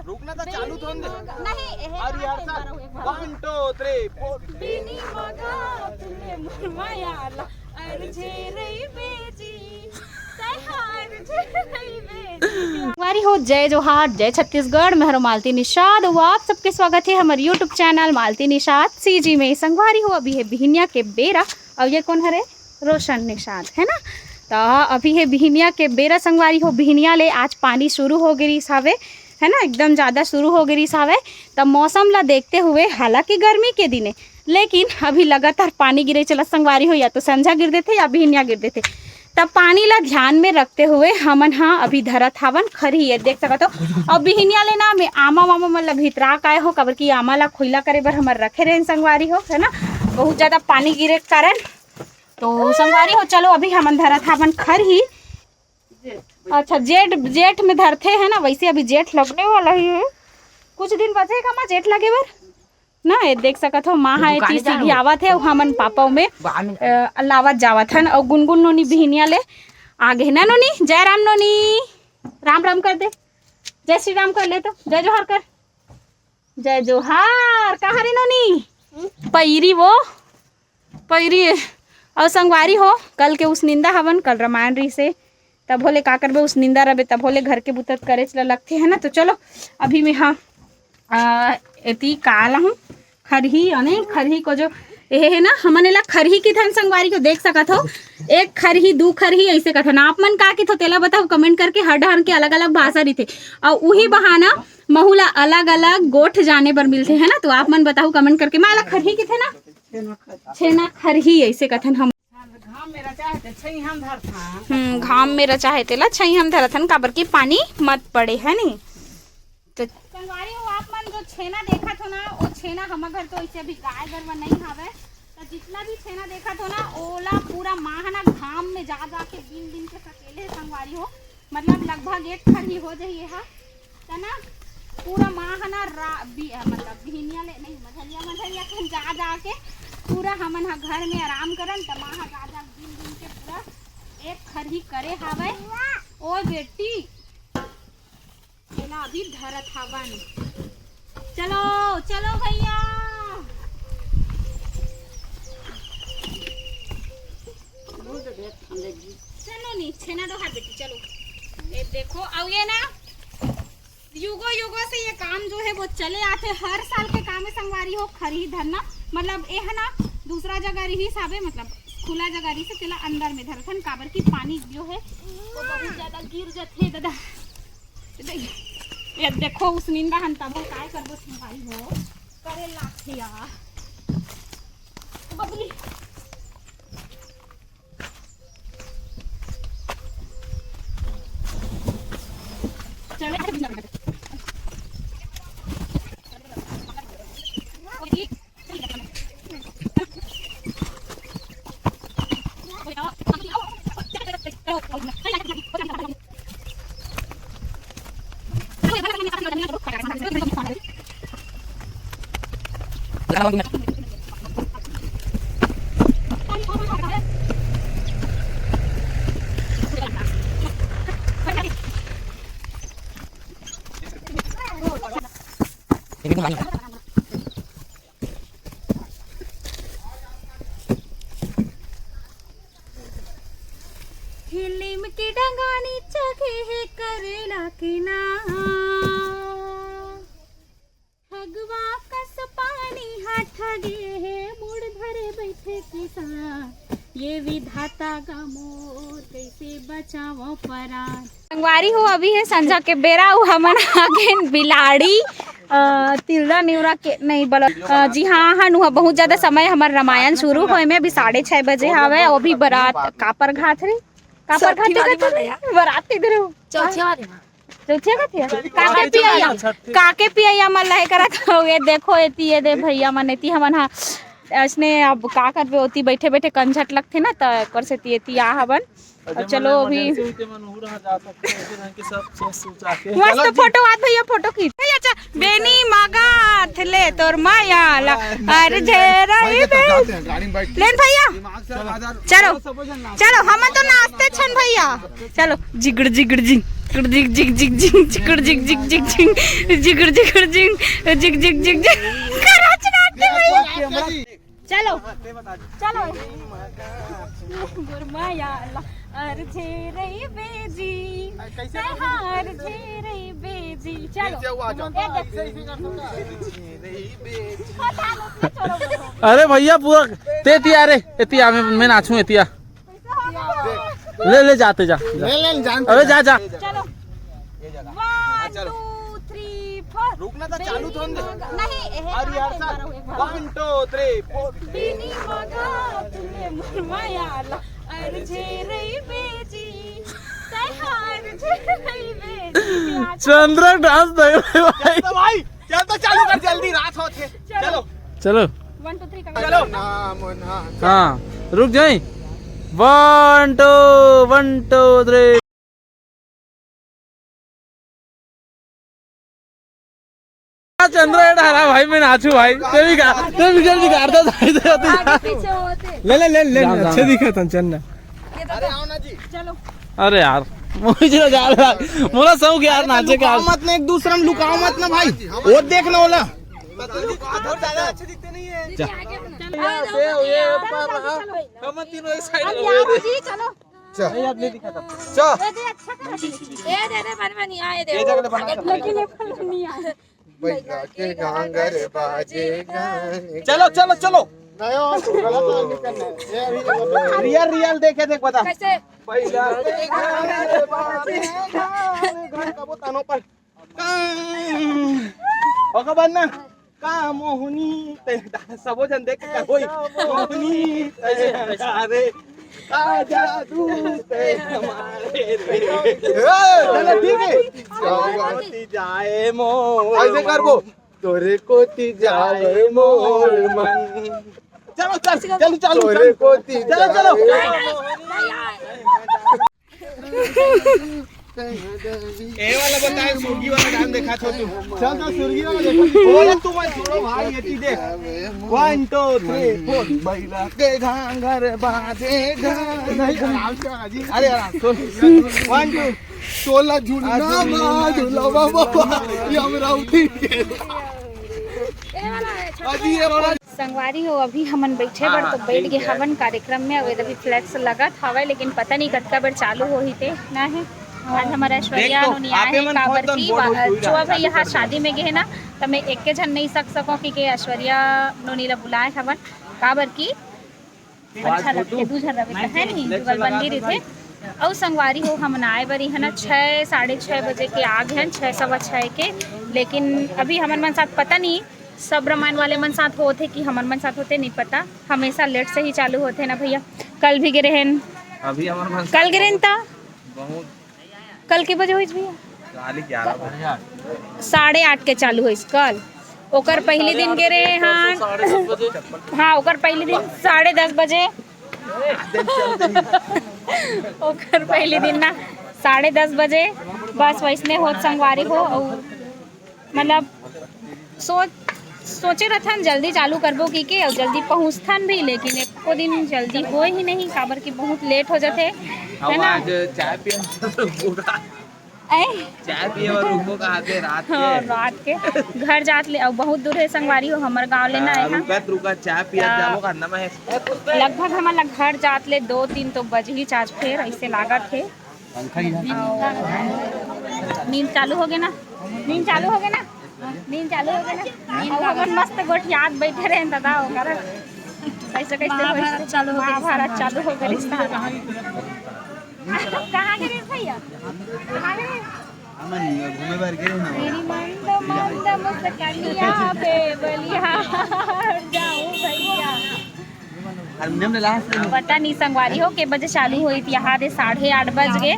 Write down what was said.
रुकना था चालू तो नहीं अरे यार 1 2 3 4 बिनी मगा तुले मुरमायाला अर्जे रही बेजी तैहार जे रही बेजी। हमारी हो जय जोहार, जय छत्तीसगढ़। मैं हूं मालती निषाद। वो आप सबके स्वागत है हमारे यूट्यूब चैनल मालती निषाद सीजी में। संगवारी हो अभी है बिहनिया के बेरा और ये कौन हरे रोशन निषाद है ना। तो अभी है बिहनिया के बेरा संगवारी हो। बिहनिया ले आज पानी शुरू हो गई सावे है ना, एकदम ज़्यादा शुरू हो गई सावे। तब मौसम ला देखते हुए, हालांकि गर्मी के दिन है लेकिन अभी लगातार पानी गिरे चला संगवारी हो, या तो संझा गिर देते या बिहनिया गिर देते। तब पानी ला ध्यान में रखते हुए हमन हाँ अभी धरत हावन खरी है देख सकत हो। और बिहनिया लेना में आमा वामा मतलब भितरा काय हो कबर की आमा ला खुला करे बर हमर रखे रहे संगवारी हो है ना। बहुत ज़्यादा पानी गिरे के कारण तो संगवारी हो चलो अभी हमन धरत हावन खर ही। अच्छा जेठ में धरते है ना, वैसे अभी जेठ लगने वाला ही है, कुछ दिन बचेगा माँ जेठ लगे बर ना। ये देख सकत हो माँ है सीधी आवत है हमन पापा में लावत जावत हन। और गुनगुन नोनी बिहनिया ले आगे ना नोनी। जय राम नोनी, राम राम कर दे, जय श्री राम कर ले, तो जय जोहार कर, जय जोहार। कहाँ रे नोनी पैरी वो पैरी। और संगवारी हो कल के उस निंदा हवन, कल रामायण रही से तब होले का करबे उस निंदा रहे तब होले घर के बुतत करे चला लगते है ना। तो चलो अभी मैं हाँ एती काला हूँ खरही अने खरही को जो ये है ना हमने ला खरही की धन संगवारी को देख सकत हो। एक खरही दू खरही ऐसे कथन आप मन का की तो तेला बताओ कमेंट करके। हर ढहन के अलग अलग भाषा रही थे और वही बहाना महुला अलग अलग गोठ जाने पर मिलते है ना। तो आप मन बताओ कमेंट करके माला खरही की थे ना छेना खरही ऐसे कथन हम घाम में रचा है तेला छई हम धरथन काबर की पानी मत पड़े है नी। तो संगवारी हो आप मन जो छेना देखा थो ना वो छेना हम घर तो ऐसे अभी गाय गरवा नहीं हावे। तो जितना भी छेना देखा थो ना ओला पूरा माहना घाम में जा के दिन के सकेले संगवारी हो, मतलब लगभग एक खरही हो जाइए हा तो ना पूरा माहना मतलब बिहनिया ले नहीं मझलिया जा के पूरा हमन हा घर में आराम करन त माहा जा दिन के पूरा एक खरही करे हावे। ओ बेटी ना अभी धरत हवन। चलो चलो भैया चलो नी छेना दो हाथ बेटी चलो। ये देखो अब ये ना युगों से ये काम जो है वो चले आते, हर साल के काम है संगवारी हो खरी धरना। मतलब ये है ना दूसरा जगह रही साबे मतलब खुला जगह रही से तेला अंदर में धरथन काबर की पानी जो है वो बहुत ज्यादा गिर जाते दादा। ये देखो उस निंदा हन तब काय करबो संगवारी हो करे लाखिया बबली चले हिलिम की डंगानी चखे है करेला के ना ठगवा कस पानी हाथ गे है मुड़ धरे बैठे किसान ये विधाता का मोर कैसे बचाओ परान। संगवारी हो अभी है संझा के बेरा हमन आगे बिलाड़ी तिलरा निवरा के नहीं बोला जी हाँ हाँ नुहा बहुत ज्यादा समय हमारा रामायण शुरू होए में अभी 6:30 बजे हावे। और भी बारात कापर घाट रे कापर घाट बारात इधर चौथिया काके पिया मन लहे करत हो। ये देखो एती ये दे भैया मन एती हमन हा इसने अब का करबे ओती बैठे बैठे कंझट लगथे ना तो कर से एती आ हवन। और चलो अभी मस्त फोटो आत भैया फोटो खींच अच्छा बेनी मगा थले तोर माया ला अरे झेरा लेन भैया चलो चलो हम तो नाचते छन भैया। चलो जिगड़ जिगड़ जी चिकड़ जिग जिग जिग जिग चिकड़ जिग जिग जिग जिग जिगड़ जिगड़ जिग जिग जिग जिग जिग कराच नाचते भाई चलो चलो गुरमाया अर छे रही बेजी हार छे रही बेजी चलो अरे भैया पूरा ते तिया रे एतिया मैं नाचूं एतिया ले ले जाते जा अरे जा जा चलो 1 2 3 4 रुकना था चालू थोन दे नहीं अरे यार 1 2 3 4 बिनी मगा तुले मुरमाया अर छे रही बेजी हार छे रही बेजी चंद्र डांस देख रहे भाई तो भाई चल तो चालू कर जल्दी रात होते चलो चलो 1 2 3 चलो हाँ रुक जाए 1 2 3 चंद्र हरा भाई मैं नाचू भाई ते भी गाता था पीछे होते ले ले ले ले अच्छे दिखा था चन्ना अरे आओ ना जी चलो अरे यार मुझे जा रहा मोला सब यार नाचे का मत ना एक दूसरा में लुकाओ मत ना भाई वो देखना होला ज्यादा अच्छे दिखते नहीं है हम तीनों एक साइड चलो नहीं दिखा था ये दे दे बनी आए दे ये जगह बना लेकिन ये नहीं आए चलो चलो चलो रियल रियल देखे देख बता कैसे बनना का मोहनी सबो जन देख के होई मोहनी अरे का जादू ते हमारे रे चलो ठीक है कोती जाए मोर ऐसे करबो तोरे कोती जाए मोर मन चलो चल चलो चलो तोरे कोती चलो चलो ए वाला बताए सुर्गी वाला डांस देखा छोटू चल तो सुर्गी वाला देखो बोले तू मत छोड़ो भाई ये चीज देख 1 2 3 4 बैला के घांगर बाजे नहीं अरे यार 1 2 सोला झुलना झुला बाबा ये हमरा उठी के अजी ये वाला संगवारी हो अभी हमन बैठे बर तो बैठ गए हवन कार्यक्रम में अवे अभी फ्लैक्स लगा था लेकिन पता नहीं कतका बार चालू हो ही थे ना है आज हमारा ऐश्वर्या नोनिया है काबर की जो अब यहाँ शादी में गए ना तो मैं एक के जन नहीं सको कि ऐश्वर्या नोनी ला बुलाए हवन काबर की अच्छा लगते दूसरा रवे है नहीं जुगल बंदी रही थे और संगवारी हो हम आए बरी है ना 6 साढ़े 6 बजे के आ गए 6 सवा 6 के लेकिन अभी हमन मन साथ पता नहीं सब रामायण वाले मन साथ होते कि हमन मन साथ होते नहीं पता हमेशा लेट से ही चालू होते ना भैया कल भी गिरे हैं अभी हमारे मन कल गिरे था बहुत कल के बजे हुई भैया 8:30 के चालू हुई कल ओकर पहली दिन गिरे हाँ ओकर पहली दिन 10:30 बजे ओकर पहली दिन ना 10:30 बजे बस वैसने होत संगवारी हो मतलब सोचे रहथन जल्दी चालू करबो की के और जल्दी पहुँचथन भी लेकिन एको दिन जल्दी हो ही नहीं काबर की बहुत लेट हो जाते है ना चाय पिए चाय पिए और रुको कहते रात के घर जात ले और बहुत दूर है संगवारी हो हमारे गांव लेना है रुका चाय पिया जाबो करना में लगभग हमारा घर जात ले 2-3 तो बज ही चार्ज फिर ऐसे लागत है नींद चालू हो गए ना नींद चालू हो गए ना और मस्त गोठ याद बैठे रहे दादा ओकर कैसे कैसे चालू हो गया भारत चालू हो गया रिश्ता कहाँ गए भैया कहाँ गए घूमे बार गए ना मेरी मंद मुस्कानिया पे बलिया जाऊं भैया हारमोनियम ने लास्ट पता नहीं संगवारी हो के बजे चालू हुई थी यहाँ 8:30 बज गए